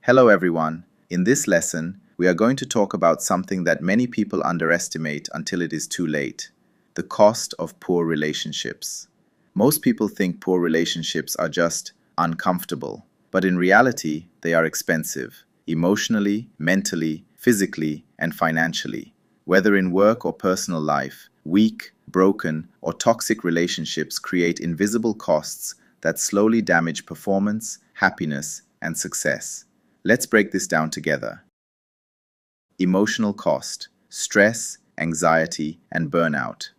Hello everyone. In this lesson, we are going to talk about something that many people underestimate until it is too late: the cost of poor relationships. Most people think poor relationships are just uncomfortable, but in reality, they are expensive, emotionally, mentally, physically, and financially. Whether in work or personal life, weak, broken, or toxic relationships create invisible costs that slowly damage performance, happiness, and success. Let's break this down together. Emotional cost: stress, anxiety, and burnout.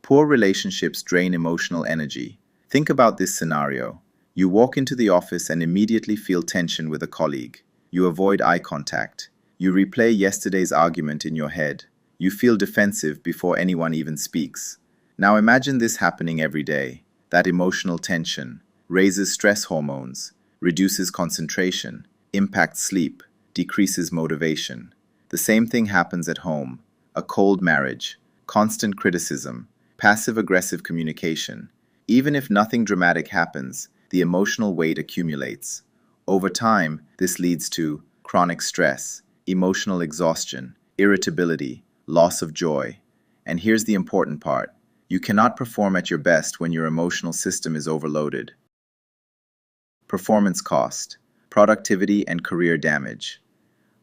Poor relationships drain emotional energy. Think about this scenario. You walk into the office and immediately feel tension with a colleague. You avoid eye contact. You replay yesterday's argument in your head. You feel defensive before anyone even speaks. Now imagine this happening every day. That emotional tension raises stress hormones, reduces concentration, impacts sleep, decreases motivation. The same thing happens at home: a cold marriage, constant criticism, passive-aggressive communication. Even if nothing dramatic happens, the emotional weight accumulates. Over time, this leads to chronic stress, emotional exhaustion, irritability, loss of joy. And here's the important part: you cannot perform at your best when your emotional system is overloaded. Performance cost: productivity and career damage.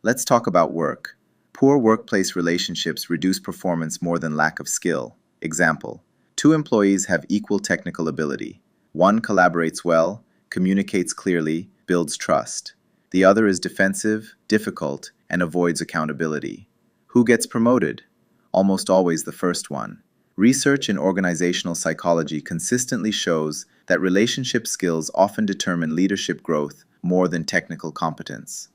Let's talk about work. Poor workplace relationships reduce performance more than lack of skill. Example: two employees have equal technical ability. One collaborates well, communicates clearly, builds trust. The other is defensive, difficult, and avoids accountability. Who gets promoted? Almost always the first one. Research in organizational psychology consistently shows that relationship skills often determine leadership growth more than technical competence.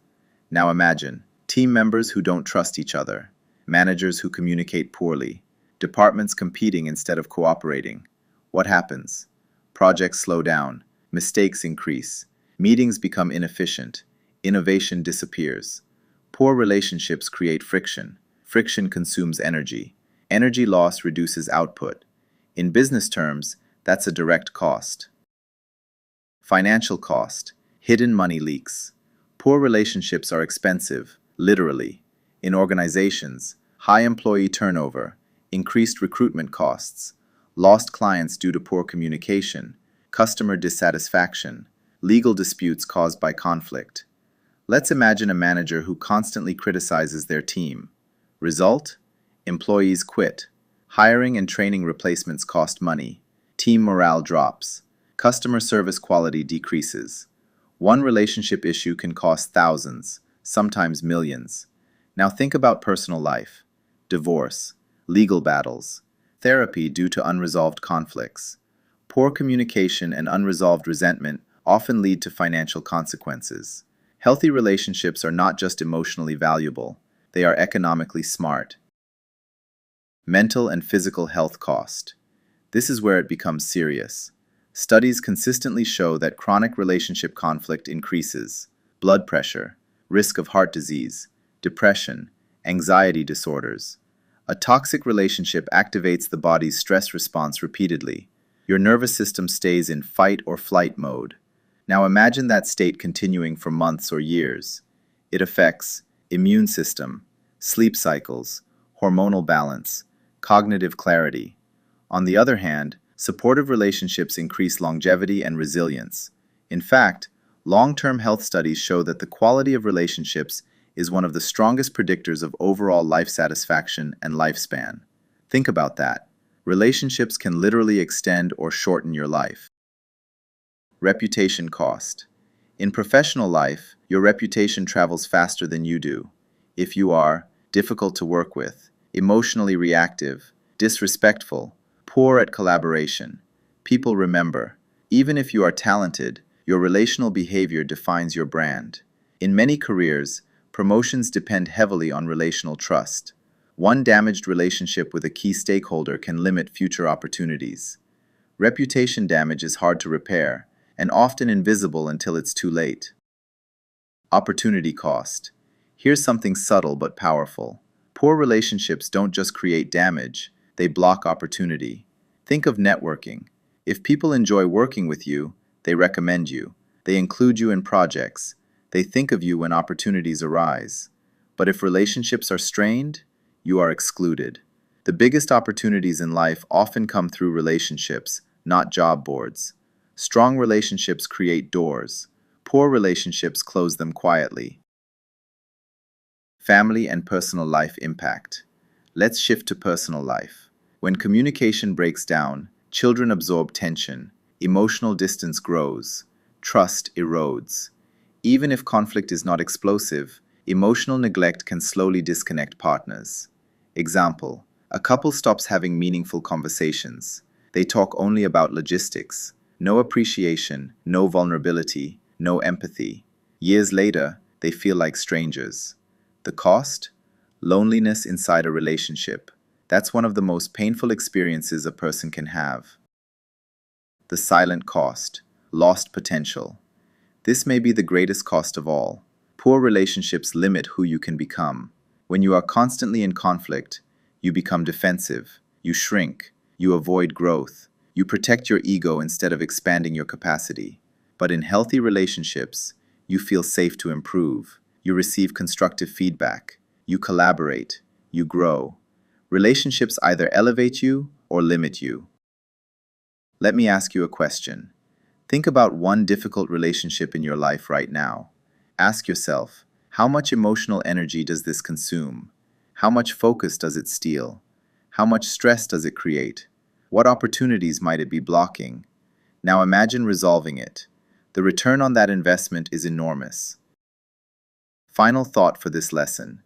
Now imagine team members who don't trust each other, managers who communicate poorly, departments competing instead of cooperating. What happens? Projects slow down, mistakes increase, meetings become inefficient, innovation disappears. Poor relationships create friction. Friction consumes energy. Energy loss reduces output. In business terms, that's a direct cost. Financial cost: hidden money leaks. Poor relationships are expensive, literally. In organizations, high employee turnover, increased recruitment costs, lost clients due to poor communication, customer dissatisfaction, legal disputes caused by conflict. Let's imagine a manager who constantly criticizes their team. Result? Employees quit. Hiring and training replacements cost money. Team morale drops. Customer service quality decreases. One relationship issue can cost thousands, sometimes millions. Now think about personal life: divorce, legal battles, therapy due to unresolved conflicts. Poor communication and unresolved resentment often lead to financial consequences. Healthy relationships are not just emotionally valuable, they are economically smart. Mental and physical health cost. This is where it becomes serious. Studies consistently show that chronic relationship conflict increases blood pressure, risk of heart disease, depression, anxiety disorders. A toxic relationship activates the body's stress response repeatedly. Your nervous system stays in fight or flight mode. Now imagine that state continuing for months or years. It affects immune system, sleep cycles, hormonal balance, cognitive clarity. On the other hand, supportive relationships increase longevity and resilience. In fact, long-term health studies show that the quality of relationships is one of the strongest predictors of overall life satisfaction and lifespan. Think about that. Relationships can literally extend or shorten your life. Reputation cost. In professional life, your reputation travels faster than you do. If you are difficult to work with, emotionally reactive, disrespectful, poor at collaboration, people remember. Even if you are talented, your relational behavior defines your brand. In many careers, promotions depend heavily on relational trust. One damaged relationship with a key stakeholder can limit future opportunities. Reputation damage is hard to repair, and often invisible until it's too late. Opportunity cost. Here's something subtle but powerful. Poor relationships don't just create damage, they block opportunity. Think of networking. If people enjoy working with you, they recommend you. They include you in projects. They think of you when opportunities arise. But if relationships are strained, you are excluded. The biggest opportunities in life often come through relationships, not job boards. Strong relationships create doors. Poor relationships close them quietly. Family and personal life impact. Let's shift to personal life. When communication breaks down, children absorb tension, emotional distance grows, trust erodes. Even if conflict is not explosive, emotional neglect can slowly disconnect partners. Example: a couple stops having meaningful conversations. They talk only about logistics. No appreciation, no vulnerability, no empathy. Years later, they feel like strangers. The cost? Loneliness inside a relationship. That's one of the most painful experiences a person can have. The silent cost. Lost potential. This may be the greatest cost of all. Poor relationships limit who you can become. When you are constantly in conflict, you become defensive, you shrink, you avoid growth, you protect your ego instead of expanding your capacity. But in healthy relationships, you feel safe to improve, you receive constructive feedback, you collaborate, you grow. Relationships either elevate you or limit you. Let me ask you a question. Think about one difficult relationship in your life right now. Ask yourself, how much emotional energy does this consume? How much focus does it steal? How much stress does it create? What opportunities might it be blocking? Now imagine resolving it. The return on that investment is enormous. Final thought for this lesson.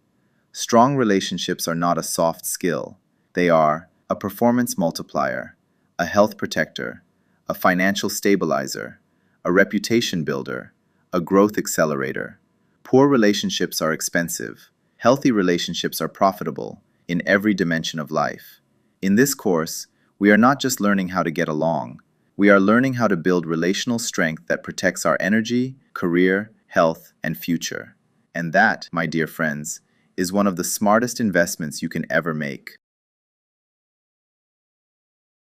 Strong relationships are not a soft skill. They are a performance multiplier, a health protector, a financial stabilizer, a reputation builder, a growth accelerator. Poor relationships are expensive. Healthy relationships are profitable in every dimension of life. In this course, we are not just learning how to get along. We are learning how to build relational strength that protects our energy, career, health, and future. And that, my dear friends, is one of the smartest investments you can ever make.